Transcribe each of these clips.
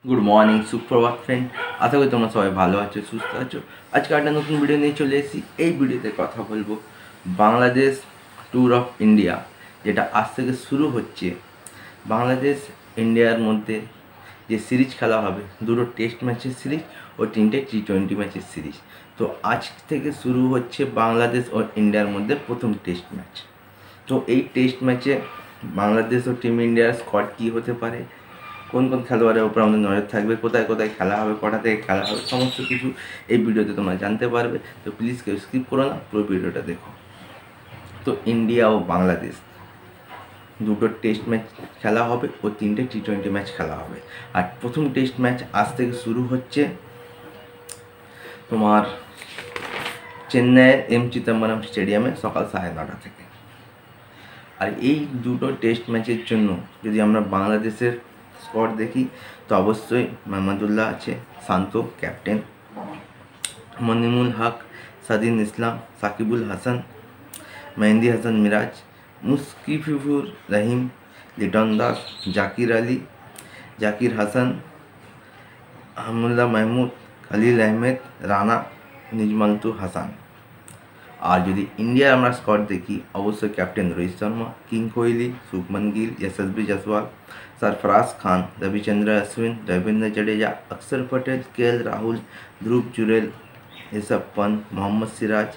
Good morning, সুপ্রভাত friend. আশা করি তোমরা সবাই ভালো আছো, সুস্থ আছো। আজকে একটা নতুন ভিডিও নিয়ে চলে এসেছি। এই ভিডিওতে কথা বলবো বাংলাদেশ ট্যুর অফ ইন্ডিয়া, যেটা আজ থেকে শুরু হচ্ছে। বাংলাদেশ ইন্ডিয়ার মধ্যে যে সিরিজ খেলা হবে, দুটো টেস্ট ম্যাচের সিরিজ ও তিনটে টি-20 ম্যাচের সিরিজ। তো আজ থেকে শুরু হচ্ছে বাংলাদেশ ও ইন্ডিয়ার মধ্যে প্রথম টেস্ট ম্যাচ। তো এই টেস্ট ম্যাচে বাংলাদেশ ও টিম ইন্ডিয়ার স্কোয়াড কী হতে পারে, কোন কোন খেলোয়াড়ের উপর আমাদের নজর থাকবে, কোথায় কোথায় খেলা হবে, কটা থেকে খেলা হবে, সমস্ত কিছু এই ভিডিওতে তোমরা জানতে পারবে। তো প্লিজ কেউ স্কিপ করো না, পুরো ভিডিওটা দেখো। তো ইন্ডিয়া ও বাংলাদেশ দুটো টেস্ট ম্যাচ খেলা হবে ও তিনটে টি-20 ম্যাচ খেলা হবে। আর প্রথম টেস্ট ম্যাচ আজ থেকে শুরু হচ্ছে তোমার চেন্নাইয়ের চিদম্বরম স্টেডিয়ামে সকাল 9:30 থেকে। আর এই দুটো টেস্ট ম্যাচের জন্য যদি আমরা বাংলাদেশের স্কোয়াড দেখি, তো অবশ্যই মাহমুদুল্লাহ আছে, শান্ত ক্যাপ্টেন, মনিমুল হক, সাদিন ইসলাম, সাকিবুল হাসান, মেহেদি হাসান মিরাজ, মুশফিকুর রহিম, লিটন দাস, জাকির আলী, জাকির হাসান, আহমদুল্লাহ মাহমুদ, খলিল আহমেদ, রানা, নিজমান্তু হাসান। আর যদি ইন্ডিয়ার আমরা স্কোয়াড দেখি, অবশ্যই ক্যাপ্টেন রোহিত শর্মা, কিং কোহলি, শুভমন গিল, यशस्वी जायसवाल, सरफराज खान, रविचंद्र अश्विन, रविंद्र जडेजा, अक्षर पटेल, केएल राहुल, ध्रुव जुरेल, ऋषभ पंत, मोहम्मद सिराज,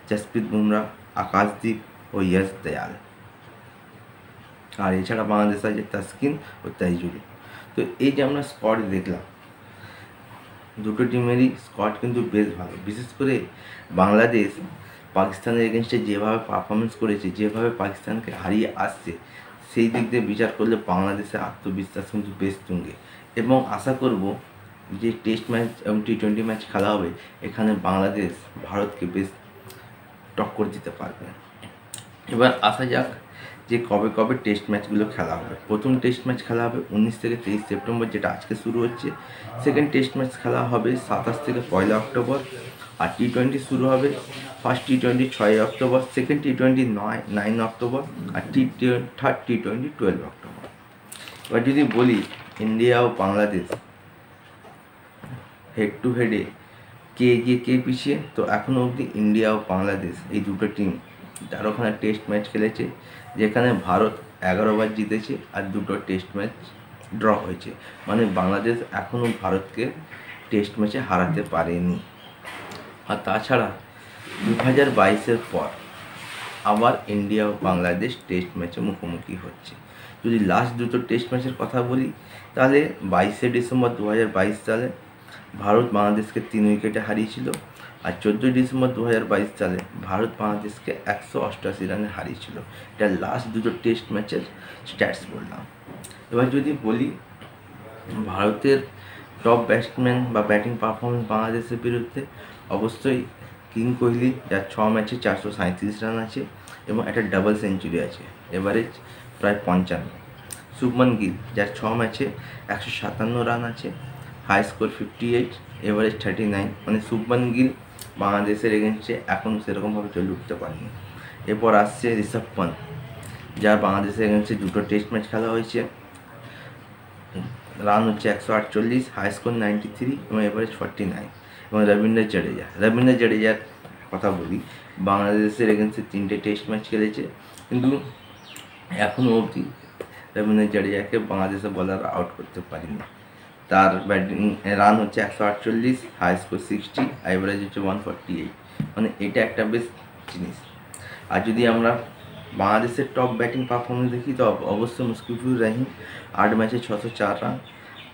जसप्रीत बुमराह, आकाशदीप ও यश दयाल। আর এছাড়া বাংলাদেশ আছে তাসকিন ও তাইজুল। তো এই যে আমরা স্কোয়াড দেখলাম, দুটো টিমেরই স্কোয়াড কিন্তু বেশ ভালো। বিশেষ করে বাংলাদেশ পাকিস্তানের এগেনস্টে যেভাবে পারফরমেন্স করেছে, যেভাবে পাকিস্তানকে হারিয়ে আসছে, সেই দিক দিয়ে বিচার করলে বাংলাদেশের আত্মবিশ্বাস কিন্তু বেশ তুঙ্গে। এবং আশা করব যে টেস্ট ম্যাচ এবং টি-20 ম্যাচ খেলা হবে, এখানে বাংলাদেশ ভারতকে বেশ টক্কর দিতে পারবে। এবার আসা যাক যে কবে কবে টেস্ট ম্যাচগুলো খেলা হবে। প্রথম টেস্ট ম্যাচ খেলা হবে 19 থেকে 23 সেপ্টেম্বর, যেটা আজকে শুরু হচ্ছে। সেকেন্ড টেস্ট ম্যাচ খেলা হবে 27 থেকে 1 অক্টোবর। আর টি-20 শুরু হবে ফার্স্ট টি-20 6 অক্টোবর, সেকেন্ড টি-20 9 অক্টোবর, আর থার্ড টি-20 12 অক্টোবর। এবার যদি বলি ইন্ডিয়া ও বাংলাদেশ হেড টু হেডে কে এগিয়ে কে পিছিয়ে, তো এখনও অবধি ইন্ডিয়া ও বাংলাদেশ এই দুটো টিম 13খানা টেস্ট ম্যাচ খেলেছে, যেখানে ভারত 11বার জিতেছে আর দুটো টেস্ট ম্যাচ ড্র হয়েছে। মানে বাংলাদেশ এখনও ভারতকে টেস্ট ম্যাচে হারাতে পারেনি। আর তাছাড়া 2022-এর পর আবার ইন্ডিয়া ও বাংলাদেশ টেস্ট ম্যাচে মুখোমুখি হচ্ছে। যদি লাস্ট দুটো টেস্ট ম্যাচের কথা বলি, তাহলে 22শে ডিসেম্বর 2022 সালে ভারত বাংলাদেশকে 3 উইকেটে হারিয়েছিল। আর 14ই ডিসেম্বর 2022 সালে ভারত বাংলাদেশকে 188 রানে হারিয়েছিল। এটা লাস্ট দুটো টেস্ট ম্যাচের স্ট্যাটস বললাম। এবার যদি বলি ভারতের টপ ব্যাটসম্যান বা ব্যাটিং পারফরমেন্স বাংলাদেশের বিরুদ্ধে, অবশ্যই কিং কোহলি, যার 6 ম্যাচে 437 রান আছে এবং একটা ডাবল সেঞ্চুরি আছে, এভারেজ প্রায় 55। শুভমন গিল, যার 6 ম্যাচে 157 রান আছে, হাই স্কোর 58, এভারেজ 39। মানে শুভমন গিল বাংলাদেশের এগেনস্টে এখন সেরকমভাবে চলে উঠতে পারেনি। এরপর আসছে ঋষভ পন্ত, যার বাংলাদেশের এগেনস্টে দুটো টেস্ট ম্যাচ খেলা হয়েছে, রান হচ্ছে 148, হাই স্কোর 93 এবং এভারেজ 49। এবং রবীন্দ্র জাডেজার কথা বলি, বাংলাদেশের এগেনস্টে 3টে টেস্ট ম্যাচ খেলেছে, কিন্তু এখনও অবধি রবীন্দ্র জাডেজাকে বাংলাদেশের বলার আউট করতে পারেনি। তার ব্যাটিং রান হচ্ছে 148, হাই স্কোর 60, এভারেজ হচ্ছে 148। মানে এটা একটা বেশ জিনিস। আর যদি আমরা বাংলাদেশের টপ ব্যাটিং পারফরমেন্স দেখি, তো অবশ্যই মুশফিকুর রহিম 8 ম্যাচে 604 রান,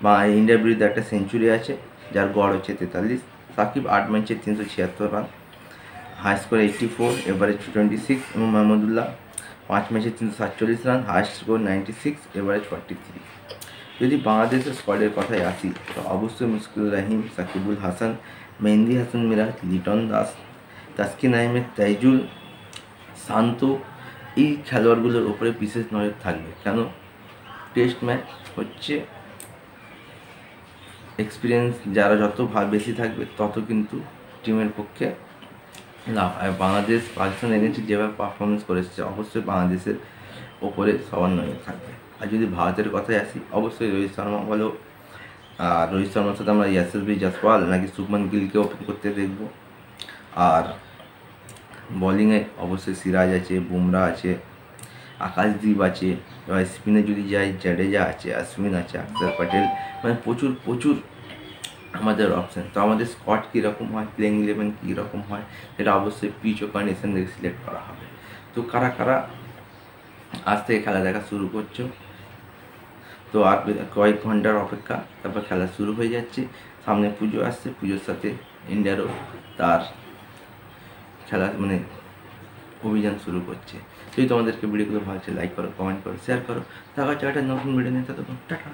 বা ইন্ডিয়ার বিরুদ্ধে একটা সেঞ্চুরি আছে, যার গড় হচ্ছে 43। সাকিব 8 ম্যাচে 376 রান, হাই স্কোর 84, এভারেজ 26। এবং মাহমুদুল্লাহ 5 ম্যাচে 347 রান, হাই স্কোর 96, এভারেজ 43। যদি বাংলাদেশের স্কোয়াডের কথায় আসি, তো অবশ্যই মুশফিকুর রহিম, সাকিবুল হাসান, মেহেদি হাসান মিরাজ, লিটন দাস, তাসকিন আহমেদ, তাইজুল, শান্ত, এই খেলোয়াড়গুলোর ওপরে বিশেষ নজর থাকবে। কেন? টেস্ট ম্যাচ হচ্ছে, এক্সপিরিয়েন্স যারা যত বেশি থাকবে তত কিন্তু টিমের পক্ষে লাভ। আর বাংলাদেশ পাকিস্তান এগেন্সে যেভাবে পারফরমেন্স করেছে, অবশ্যই বাংলাদেশের ওপরে সবার নজর থাকবে। আর যদি ভারতের কথায় আসি, অবশ্যই রোহিত শর্মা বলো, আর রোহিত শর্মার সাথে আমরা ইয়াশাসভি জয়সওয়াল নাকি শুভমান গিলকে ওপেন করতে দেখব। আর বোলিংয়ে অবশ্যই সিরাজ আছে, বুমরা আছে, আকাশদীপ আছে, এবার স্পিনে যদি যাই জাডেজা আছে, অশ্বিন আছে, অক্ষর প্যাটেল, মানে প্রচুর প্রচুর আমাদের অপশান। তো আমাদের স্কোয়াড কীরকম হয়, প্লেইং 11 কীরকম হয়, সেটা অবশ্যই পিচ ও কন্ডিশন দেখে সিলেক্ট করা হবে। তো কারা কারা আজ থেকে খেলা দেখা শুরু করছো, তো আর কয়েক ঘন্টার অপেক্ষা, তারপর খেলা শুরু হয়ে যাচ্ছে। সামনে পুজো আসছে, পুজোর সাথে ইন্ডিয়ারও তার খেলা মানে অভিযান শুরু করছে। যদি তোমাদেরকে ভিডিওগুলো ভালো লাগছে লাইক করো, কমেন্ট করো, শেয়ার করো। দেখা হচ্ছে একটা নতুন ভিডিও নিয়ে, ততক্ষণ টাটা।